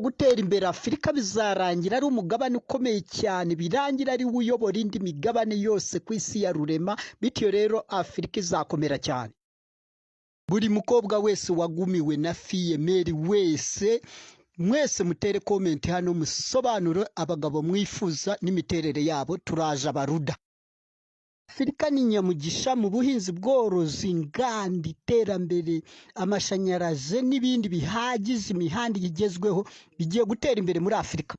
gutera imbere Afurika bizarangira ari umugabane ukomeye cyane, birangira ari uyobora indi migabane yose ku isi ya rurema, bityo rero Afurika izakomera cyane. Buri mukobwa wese wagumiwe na fiyemeri wese, mwese mutere comment hano musobanuro abagabo mwifuza n'imiterere yabo, turaje abaruda. Afurika ni nyamugisha mu buhinzi, bworozi, inganda, iterambere, amashanyarazi n'ibindi bihagije, imihanda igezweho bigiye gutera imbere muri Afurika.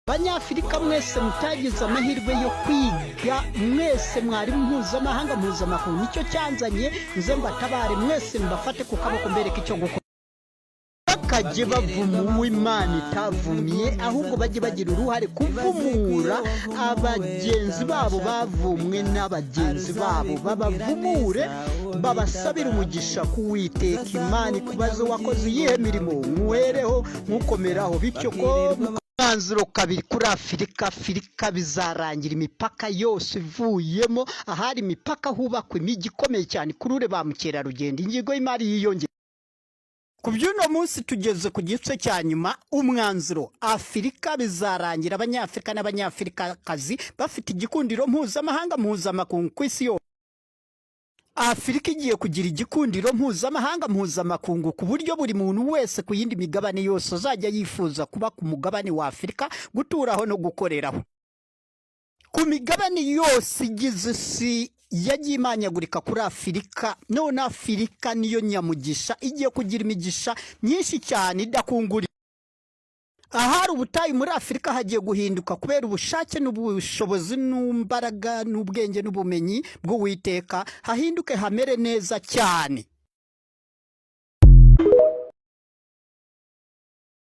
Banyafurika mwese mutagize amahirwe yo kwiga, mwese mwari mpuzamahanga mpuzamakungu, nicyo cyanzanye nze mbatabare mwese mbafate ku kaboko mbereke icyo gukora. Bakajye bavuma Imana itavumiye, ahubwo bajye bagira uruhare kuvumura abagenzi babo bavumwe n'abagenzi babo, babavumure babasabira umugisha kuwiteka Imana ikubaze wakoze iyihe mirimo, nkwereho nkukomeraho, bityo ko mwanzuro kabiri kuri Afurika bizarangira imipaka yose ivuyemo, ahari imipaka hubakwa imijyi ikomeye cyane kurure ba mukerarugendo, ingingo y'imari yiyongera. Ku by'uno munsi tugeze ku gice cya nyuma, umwanzuro Afurika bizarangira abanyafurika n'abanyafurikakazi bafite igikundiro mpuzamahanga mpuzamakungu ku isi yose. Afurika igiye kugira igikundiro mpuzamahanga mpuzamakungu ku buryo buri muntu wese ku yindi migabane yose azajya yifuza kuba ku mugabane wa Afurika, guturaho no gukoreraho. Ku migabane yose igize isi yagiye imanyagurika kuri Afurika, none Afurika niyo nyamugisha, igiye kugira imigisha myinshi cyane idakungurira. Ahari ubutayu muri Afurika hagiye guhinduka kubera ubushake n'ubushobozi n'imbaraga n'ubwenge n'ubumenyi bw'Uwiteka, hahinduke hamere neza cyane.